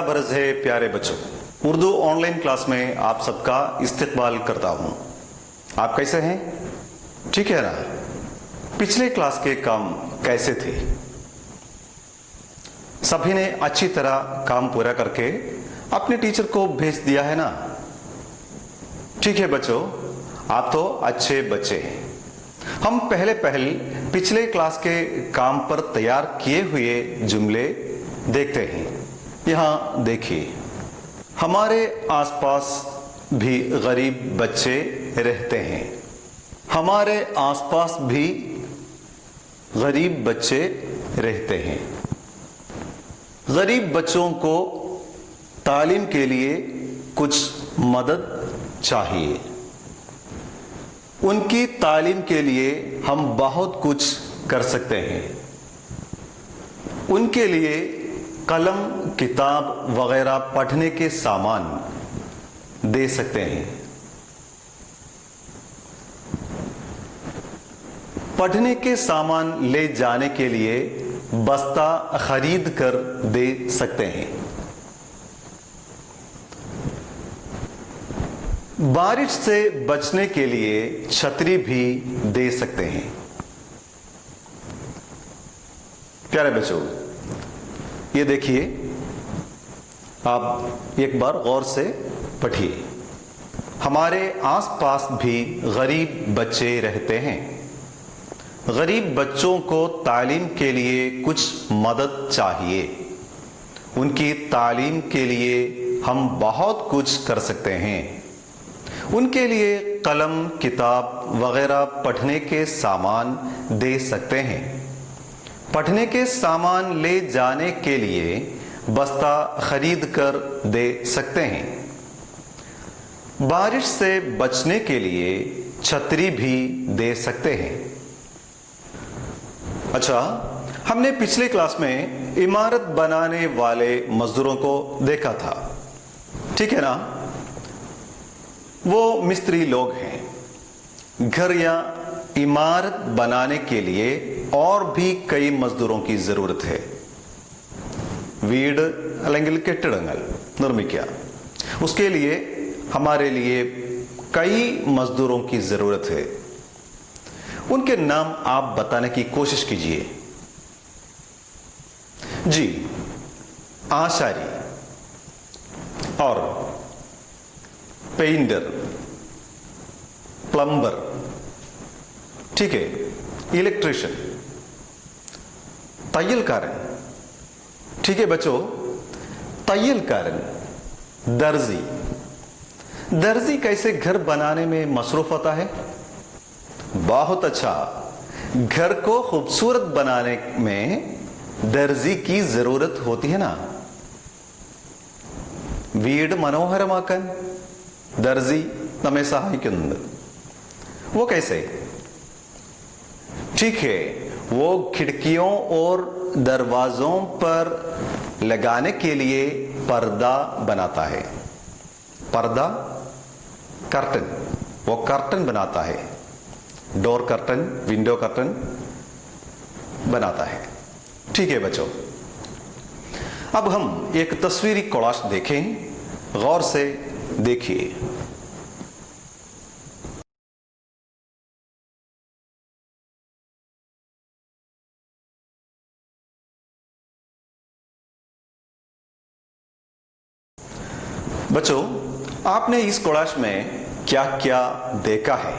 मेरा बरस है प्यारे बच्चों, उर्दू ऑनलाइन क्लास में आप सबका इस्तकबाल करता हूँ। आप कैसे हैं? ठीक है ना? पिछले क्लास के काम कैसे थे? सभी ने अच्छी तरह काम पूरा करके अपने टीचर को भेज दिया है ना? ठीक है बच्चों, आप तो अच्छे बच्चे हैं। हम पहले पिछले क्लास के काम पर तैयार किए हुए जुमले देखते हैं। यहाँ देखिए, हमारे आसपास भी गरीब बच्चे रहते हैं। हमारे आसपास भी गरीब बच्चे रहते हैं। गरीब बच्चों को तालीम के लिए कुछ मदद चाहिए। उनकी तालीम के लिए हम बहुत कुछ कर सकते हैं। उनके लिए कलम, किताब वगैरह पढ़ने के सामान दे सकते हैं। पढ़ने के सामान ले जाने के लिए बस्ता खरीद कर दे सकते हैं। बारिश से बचने के लिए छतरी भी दे सकते हैं। प्यारे बच्चों, ये देखिए, आप एक बार गौर से पढ़िए। हमारे आसपास भी गरीब बच्चे रहते हैं। गरीब बच्चों को तालीम के लिए कुछ मदद चाहिए। उनकी तालीम के लिए हम बहुत कुछ कर सकते हैं। उनके लिए कलम, किताब वगैरह पढ़ने के सामान दे सकते हैं। पढ़ने के सामान ले जाने के लिए बस्ता खरीद कर दे सकते हैं। बारिश से बचने के लिए छतरी भी दे सकते हैं। अच्छा, हमने पिछले क्लास में इमारत बनाने वाले मजदूरों को देखा था, ठीक है ना? वो मिस्त्री लोग हैं। घर या इमारत बनाने के लिए और भी कई मजदूरों की जरूरत है. വീട് അല്ലെങ്കിൽ കെട്ടിടങ്ങൾ നിർമ്മിക്കുക, उसके लिए हमारे लिए कई मजदूरों की जरूरत है. उनके नाम आप बताने की कोशिश कीजिए. जी, आशारी और पेंटर, प्लम्बर, ठीक है, इलेक्ट्रिशियन, तैयलकारन, ठीक है बच्चों, तैयलकारन, दर्जी. दर्जी कैसे घर बनाने में मसरूफ होता है? बहुत अच्छा. घर को खूबसूरत बनाने में दर्जी की जरूरत होती है ना. വീട് മനോഹരമാക്കാൻ ദർജി നമ്മെ സഹായിക്കുന്നുണ്ട്. वो कैसे? ठीक है, वो खिड़कियों और दरवाजों पर लगाने के लिए पर्दा बनाता है. पर्दा, कर्टन, वो कर्टन बनाता है. डोर कर्टन, विंडो कर्टन बनाता है. ठीक है बच्चों, अब हम एक तस्वीरी कोलाज देखें. गौर से देखिए. बच्चों, आपने इस कोलाज में क्या क्या देखा है?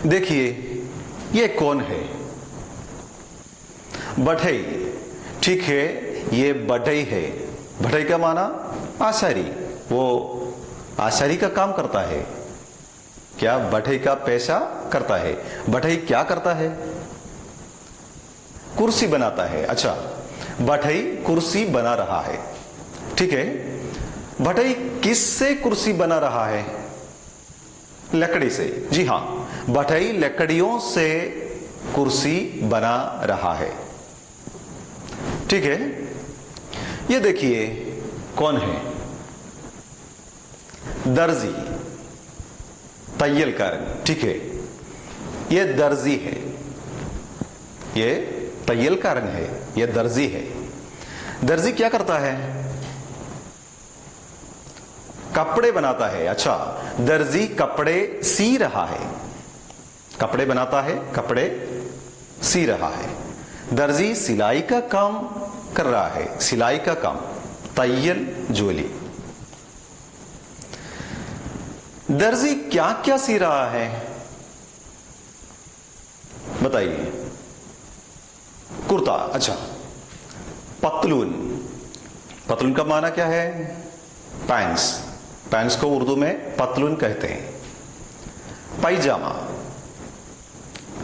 देखिए, ये कौन है? बढ़ई. ठीक है, ये बढ़ई है. बढ़ई का माना आशारी. वो आशारी का काम करता है. क्या बढ़ई का पेशा करता है? बढ़ई क्या करता है? कुर्सी बनाता है. अच्छा, बढ़ई कुर्सी बना रहा है. ठीक है, बढ़ई किससे कुर्सी बना रहा है? लकड़ी से. जी हां, बढ़ई लकड़ियों से कुर्सी बना रहा है. ठीक है, ये देखिए कौन है? दर्जी, तैयलकारन. ठीक है, ये दर्जी है. ये तैयलकारन है, ये दर्जी है. दर्जी क्या करता है? कपड़े बनाता है। अच्छा, दर्जी कपड़े सी रहा है। कपड़े बनाता है, कपड़े सी रहा है। दर्जी सिलाई का काम कर रहा है। सिलाई का काम, तैयल जोली। दर्जी क्या क्या सी रहा है बताइए? कुर्ता। अच्छा, पतलून। पतलून का माना क्या है? पैंट्स। पैंट्स को उर्दू में पतलून कहते हैं। पायजामा,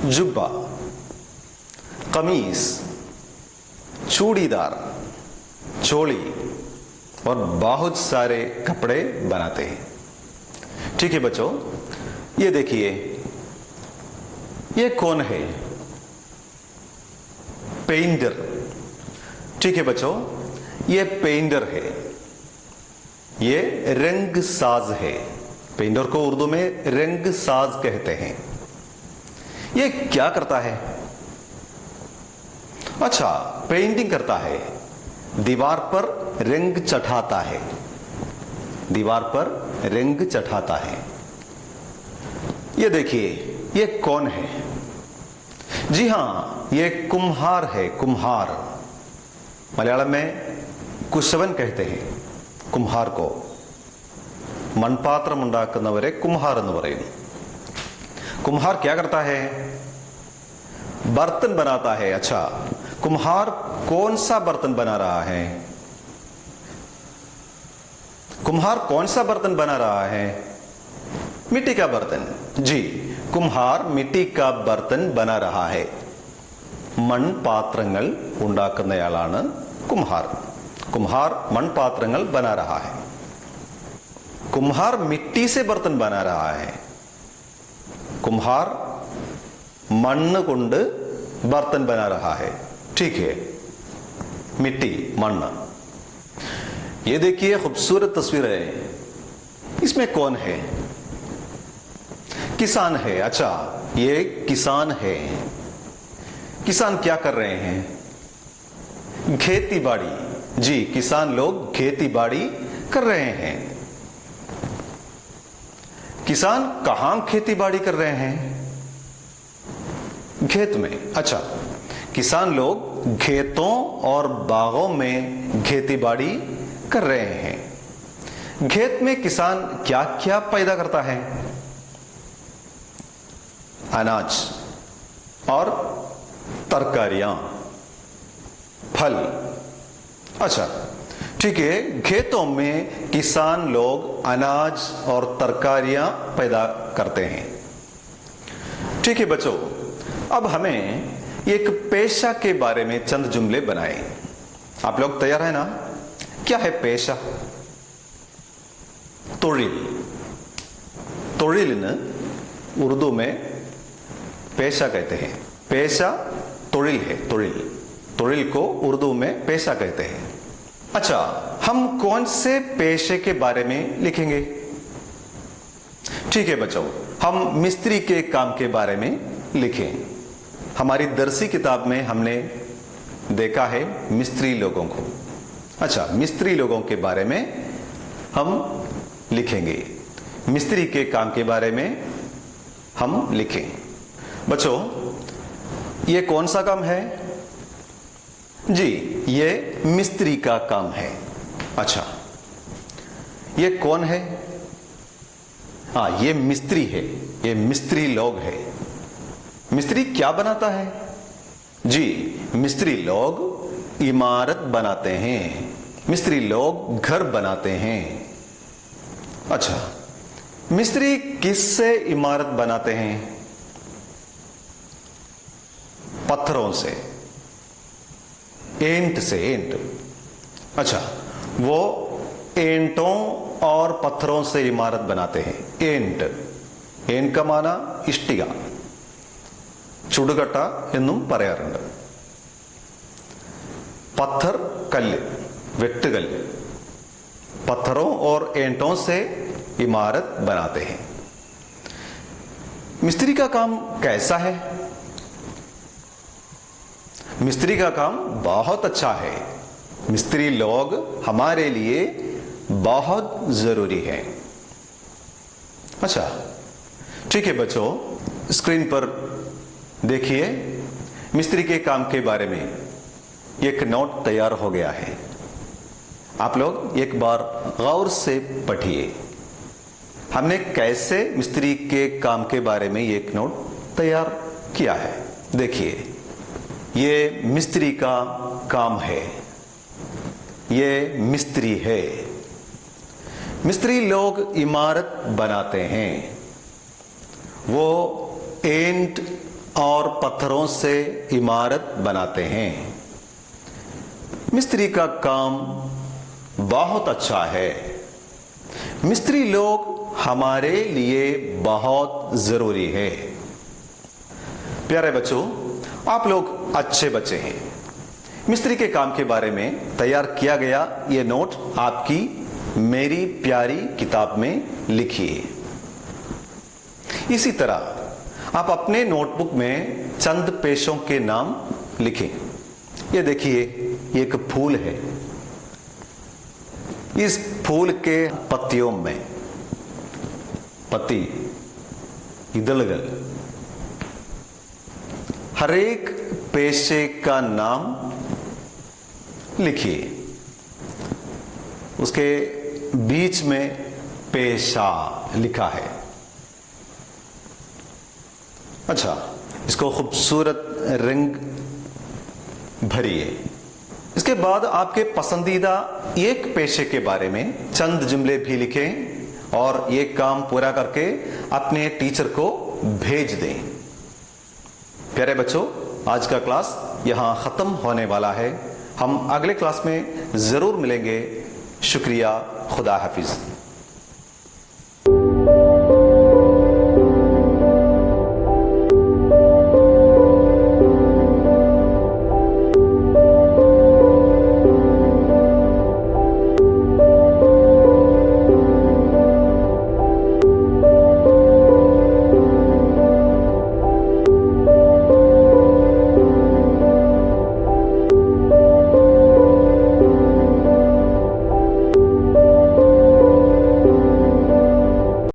जुब्बा, कमीज, चूड़ीदार, चोली और बहुत सारे कपड़े बनाते हैं। ठीक है बच्चों, ये देखिए, ये कौन है? पेंटर। ठीक है बच्चों, ये पेंटर है। ये रंग साज है। पेंटर को उर्दू में रंग साज कहते हैं। ये क्या करता है? अच्छा, पेंटिंग करता है। दीवार पर रंग चढ़ाता है। दीवार पर रंग चढ़ाता है। ये देखिए, ये कौन है? जी हां, ये कुम्हार है। कुम्हार, मलयालम में कुशवन कहते हैं कुम्हार को। മൺപാത്രം ഉണ്ടാക്കുന്നവരെ കുംഹാർ എന്ന് പറയുന്നു. कुम्हार क्या करता है? बर्तन बनाता है। अच्छा, कुम्हार कौन सा बर्तन बना रहा है? कुम्हार कौन सा बर्तन बना रहा है? मिट्टी का बर्तन। जी, कुम्हार मिट्टी का बर्तन बना रहा है. മൺപാത്രങ്ങൾ ഉണ്ടാക്കുന്നയാളാണ് കുംഹാർ. कुम्हार മൺപാത്രങ്ങൾ बना रहा है. कुम्हार मिट्टी से बर्तन बना रहा है. कुम्हार मണ്ണ് കൊണ്ട് बर्तन बना रहा है. ठीक है, मिट्टी, मण्ണ്. ये देखिए खूबसूरत तस्वीर है. इसमें कौन है? किसान है. अच्छा, ये किसान है. किसान क्या कर रहे हैं? खेती बाड़ी. जी, किसान लोग खेती बाड़ी कर रहे हैं. किसान कहां खेती बाड़ी कर रहे हैं? खेत में. अच्छा, किसान लोग खेतों और बागों में खेती बाड़ी कर रहे हैं. खेत में किसान क्या क्या पैदा करता है? अनाज और तरकारियां, फल. अच्छा, ठीक है, खेतों में किसान लोग अनाज और तरकारियां पैदा करते हैं. ठीक है बच्चों, अब हमें एक पेशा के बारे में चंद जुमले बनाएं. आप लोग तैयार है ना? क्या है पेशा? തൊഴിൽ. തൊഴിലിന് उर्दू में पेशा कहते हैं. पेशा തൊഴിൽ है. തൊഴിൽ, തൊഴിल को उर्दू में पेशा कहते हैं. अच्छा, हम कौन से पेशे के बारे में लिखेंगे? ठीक है बच्चों, हम मिस्त्री के काम के बारे में लिखें. हमारी दरसी किताब में हमने देखा है मिस्त्री लोगों को. अच्छा, मिस्त्री लोगों के बारे में हम लिखेंगे. मिस्त्री के काम के बारे में हम लिखें. बच्चों, ये कौन सा काम है? जी, ये मिस्त्री का काम है. अच्छा, ये कौन है? हाँ, ये मिस्त्री है. ये मिस्त्री लोग है. मिस्त्री क्या बनाता है? जी, मिस्त्री लोग इमारत बनाते हैं. मिस्त्री लोग घर बनाते हैं. अच्छा, मिस्त्री किससे इमारत बनाते हैं? पत्थरों से, ईंट से. ईंट. अच्छा, वो ईंटों और पत्थरों से इमारत बनाते हैं. ईंट, ईंट का माना इഷ്टिക, ചുടുകട്ട എന്നും പറയാറുണ്ട്. पत्थर कल्ല്, വെട്ടുകല്ല്. पत्थरों और ईंटों से इमारत बनाते हैं. मिस्त्री का काम कैसा है? मिस्त्री का काम बहुत अच्छा है. मिस्त्री लोग हमारे लिए बहुत जरूरी है। अच्छा, ठीक है बच्चों, स्क्रीन पर देखिए मिस्त्री के काम के बारे में एक नोट तैयार हो गया है। आप लोग एक बार गौर से पढ़िए। हमने कैसे मिस्त्री के काम के बारे में एक नोट तैयार किया है। देखिए, ये मिस्त्री का काम है, ये मिस्त्री है। मिस्त्री लोग इमारत बनाते हैं। वो ईंट और पत्थरों से इमारत बनाते हैं। मिस्त्री का काम बहुत अच्छा है। मिस्त्री लोग हमारे लिए बहुत जरूरी है। प्यारे बच्चों, आप लोग अच्छे बच्चे हैं। मिस्त्री के काम के बारे में तैयार किया गया ये नोट आपकी मेरी प्यारी किताब में लिखिए। इसी तरह आप अपने नोटबुक में चंद पेशों के नाम लिखें। ये देखिए, एक फूल है। इस फूल के पत्तियों में पत्ती इदलगल, हर एक पेशे का नाम लिखिए। उसके बीच में पेशा लिखा है। अच्छा, इसको खूबसूरत रंग भरिए। इसके बाद आपके पसंदीदा एक पेशे के बारे में चंद जुमले भी लिखें और ये काम पूरा करके अपने टीचर को भेज दें। प्यारे बच्चों, आज का क्लास यहाँ खत्म होने वाला है। हम अगले क्लास में जरूर मिलेंगे। शुक्रिया, खुदा हाफिज।